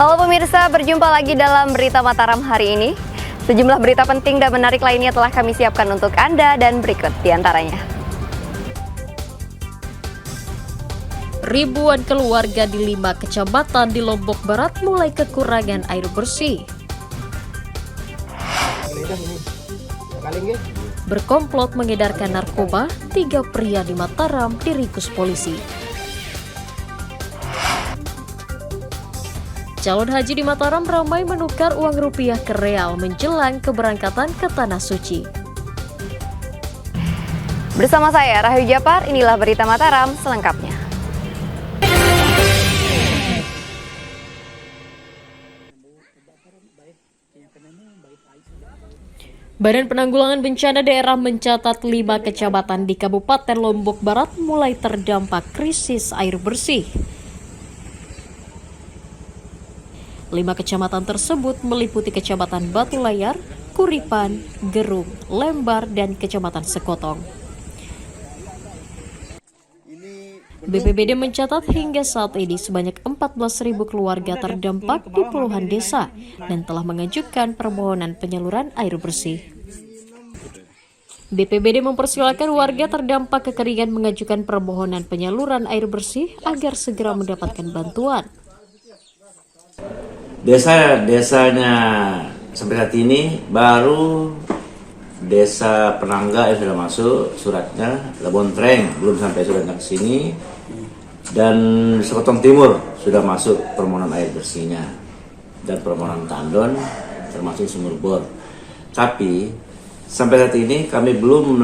Halo pemirsa, berjumpa lagi dalam Berita Mataram hari ini. Sejumlah berita penting dan menarik lainnya telah kami siapkan untuk Anda dan berikut diantaranya. Ribuan keluarga di 5 kecamatan di Lombok Barat mulai kekurangan air bersih. Berkomplot mengedarkan narkoba, 3 pria di Mataram diringkus polisi. Calon haji di Mataram ramai menukar uang rupiah ke real menjelang keberangkatan ke Tanah Suci. Bersama saya Rahayu Japar, inilah Berita Mataram selengkapnya. Badan Penanggulangan Bencana Daerah mencatat 5 kecamatan di Kabupaten Lombok Barat mulai terdampak krisis air bersih. 5 kecamatan tersebut meliputi Kecamatan Batu Layar, Kuripan, Gerung, Lembar, dan Kecamatan Sekotong. BPBD mencatat hingga saat ini sebanyak 14.000 keluarga terdampak di puluhan desa dan telah mengajukan permohonan penyaluran air bersih. BPBD mempersilahkan warga terdampak kekeringan mengajukan permohonan penyaluran air bersih agar segera mendapatkan bantuan. Desanya sampai saat ini baru desa Penangga yang sudah masuk suratnya, Lebontreng belum sampai suratnya ke sini, dan Sekotong Timur sudah masuk permohonan air bersihnya dan permohonan tandon termasuk sumur bor. Tapi sampai saat ini kami belum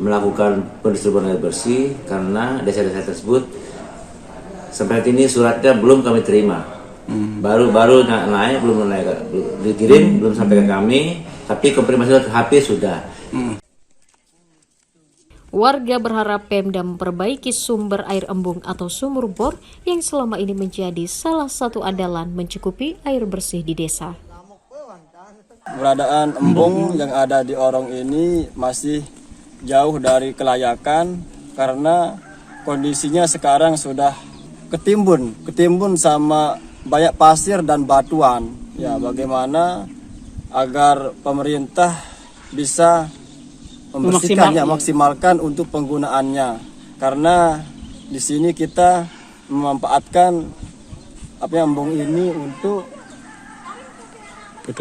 melakukan pendistribusian air bersih karena desa-desa tersebut sampai saat ini suratnya belum kami terima. Baru naik, belum dikirim, belum sampai ke kami, tapi konfirmasi HP sudah. Warga berharap Pemda memperbaiki sumber air embung atau sumur bor yang selama ini menjadi salah satu andalan mencukupi air bersih di desa. Keberadaan embung yang ada di Orong ini masih jauh dari kelayakan karena kondisinya sekarang sudah ketimbun sama banyak pasir dan batuan. Ya, bagaimana agar pemerintah bisa membersihkannya, maksimalkan untuk penggunaannya. Karena di sini kita memanfaatkan embung ini untuk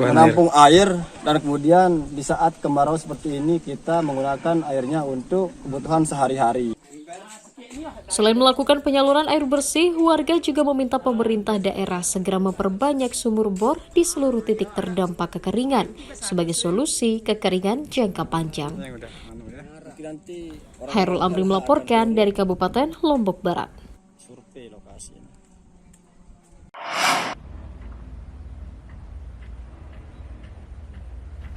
menampung air dan kemudian di saat kemarau seperti ini kita menggunakan airnya untuk kebutuhan sehari-hari. Selain melakukan penyaluran air bersih, warga juga meminta pemerintah daerah segera memperbanyak sumur bor di seluruh titik terdampak kekeringan sebagai solusi kekeringan jangka panjang. Hairul Amri melaporkan dari Kabupaten Lombok Barat.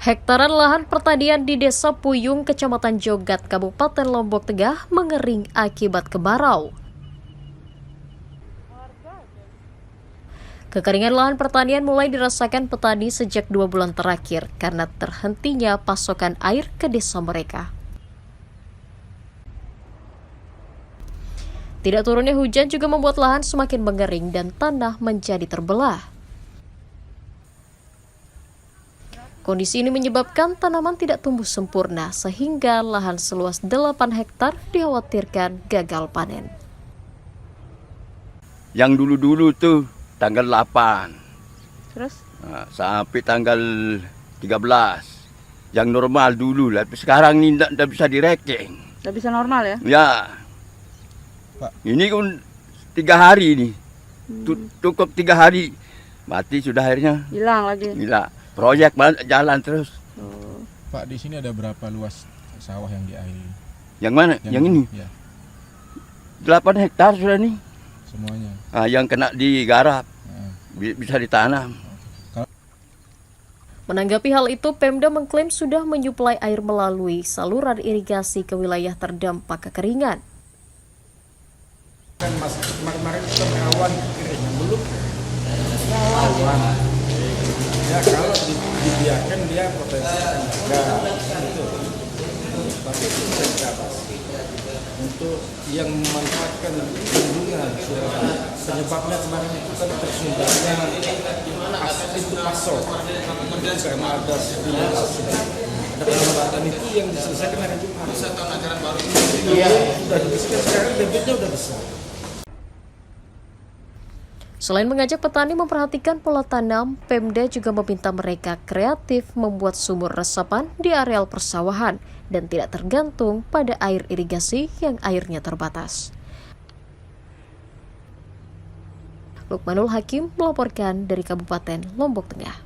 Hektaran lahan pertanian di Desa Puyung, Kecamatan Jogat, Kabupaten Lombok Tengah mengering akibat kemarau. Kekeringan lahan pertanian mulai dirasakan petani sejak 2 bulan terakhir karena terhentinya pasokan air ke desa mereka. Tidak turunnya hujan juga membuat lahan semakin mengering dan tanah menjadi terbelah. Kondisi ini menyebabkan tanaman tidak tumbuh sempurna sehingga lahan seluas 8 hektar dikhawatirkan gagal panen. Yang dulu-dulu tuh tanggal 8. Terus? Nah, sampai tanggal 13. Yang normal dulu lah. Sekarang ini tidak bisa direkeng. Tidak bisa normal ya? Ya. Pak. Ini kan 3 hari ini. Cukup 3 hari. Mati sudah akhirnya. Hilang lagi. Hilang. Proyek jalan terus. Pak, di sini ada berapa luas sawah yang diairi? Yang mana? Yang ini? Ya. 8 hektar sudah nih. Semuanya. Nah, yang kena digarap. Bisa ditanam. Menanggapi hal itu, Pemda mengklaim sudah menyuplai air melalui saluran irigasi ke wilayah terdampak kekeringan. Kemarin kita melawan kekeringan belum. Ya kalau dibiarkan dia potensi akan gagal gitu. Tapi itu bisa kita atasi. untuk yang memanfaatkan bendungan. Penyebabnya kemarin itu kan tersumbatnya pintu pasok karena ada perlambatan itu yang diselesaikan hari Jumat. Iya, sudah dibersihkan, sekarang debitnya udah besar. Selain mengajak petani memperhatikan pola tanam, Pemda juga meminta mereka kreatif membuat sumur resapan di areal persawahan dan tidak tergantung pada air irigasi yang airnya terbatas. Lukmanul Hakim melaporkan dari Kabupaten Lombok Tengah.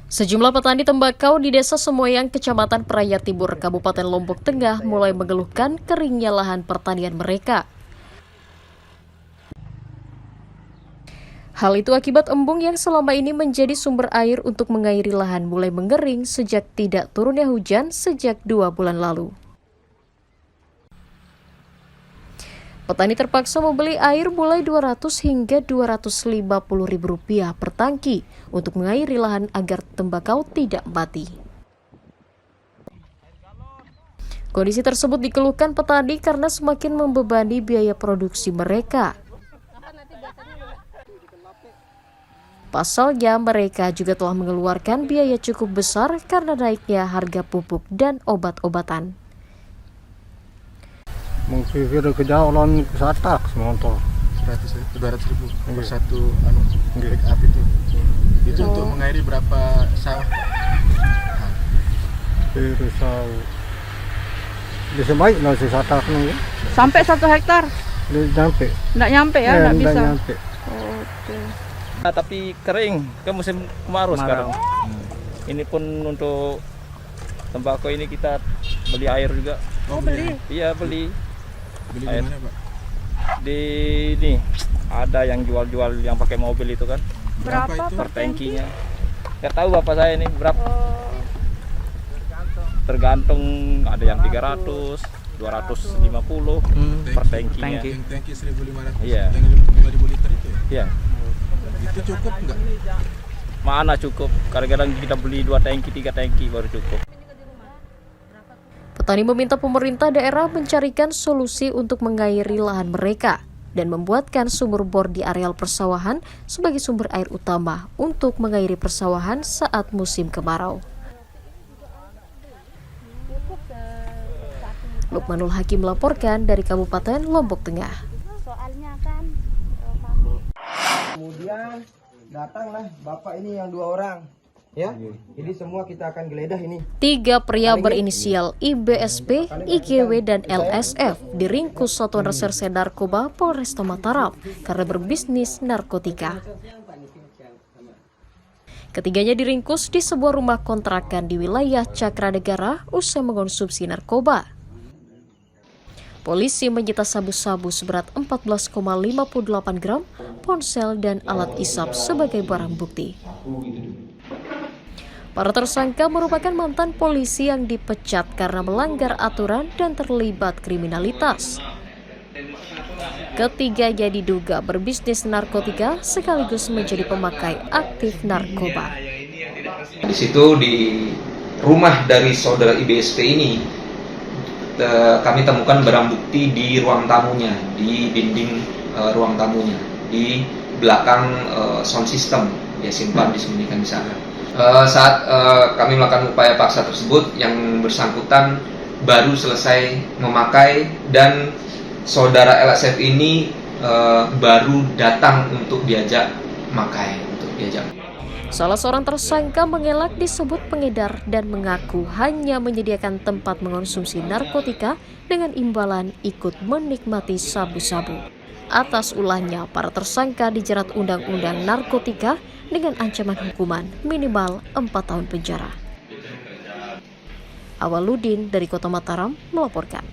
Sejumlah petani tembakau di Desa Semoyang, Kecamatan Praia Timur, Kabupaten Lombok Tengah mulai mengeluhkan keringnya lahan pertanian mereka. Hal itu akibat embung yang selama ini menjadi sumber air untuk mengairi lahan mulai mengering sejak tidak turunnya hujan sejak 2 bulan lalu. Petani terpaksa membeli air mulai Rp200 hingga Rp250.000 per tangki untuk mengairi lahan agar tembakau tidak mati. Kondisi tersebut dikeluhkan petani karena semakin membebani biaya produksi mereka. Pasalnya, mereka juga telah mengeluarkan biaya cukup besar karena naiknya harga pupuk dan obat-obatan. Mungkin kita kejauhan ke satak semotor. 200.000 per satu pick up itu. Itu untuk mengairi berapa sawah? Itu sawah. Bisa baik nasi satak nih. Sampai 1 hektar? Nyampe. Nggak nyampe ya? Nggak bisa? Nyampe. Oke. Nah, tapi kering, kan musim kemarau sekarang. Ini pun untuk tembakau ini kita beli air juga. Oh, beli? Iya, beli. Beli di mana, Pak? Di ini ada yang jual-jual yang pakai mobil itu kan. Berapa itu? Per tangkinya. Nggak tahu bapak saya ini berapa. Tergantung, ada yang 300, 250 per tangkinya. Yang tangki 1.500. Iya. Yang 5.000 liter itu ya? Iya. Itu cukup nggak? Mana cukup? Kadang-kadang kita beli 2 tangki, 3 tangki baru cukup. Petani meminta pemerintah daerah mencarikan solusi untuk mengairi lahan mereka dan membuatkan sumur bor di areal persawahan sebagai sumber air utama untuk mengairi persawahan saat musim kemarau. Lukmanul Hakim melaporkan dari Kabupaten Lombok Tengah. Kemudian datanglah bapak ini yang 2 orang. Ya, jadi semua kita akan geledah ini. 3 pria berinisial IBSP, IGW, dan LSF diringkus Satuan Reserse Narkoba Polresta Mataram karena berbisnis narkotika. Ketiganya diringkus di sebuah rumah kontrakan di wilayah Cakranegara usai mengonsumsi narkoba. Polisi menyita sabu-sabu seberat 14,58 gram, ponsel, dan alat isap sebagai barang bukti. Para tersangka merupakan mantan polisi yang dipecat karena melanggar aturan dan terlibat kriminalitas. Ketiganya diduga berbisnis narkotika sekaligus menjadi pemakai aktif narkoba. Di situ di rumah dari saudara IBSP ini kami temukan barang bukti di ruang tamunya, di dinding ruang tamunya, di belakang sound system, dia simpan disembunyikan di sana. Saat kami melakukan upaya paksa tersebut, yang bersangkutan baru selesai memakai dan saudara LSF ini baru datang untuk diajak makai, Salah seorang tersangka mengelak disebut pengedar dan mengaku hanya menyediakan tempat mengonsumsi narkotika dengan imbalan ikut menikmati sabu-sabu. Atas ulahnya, para tersangka dijerat Undang-Undang Narkotika dengan ancaman hukuman minimal 4 tahun penjara. Awaludin dari Kota Mataram melaporkan.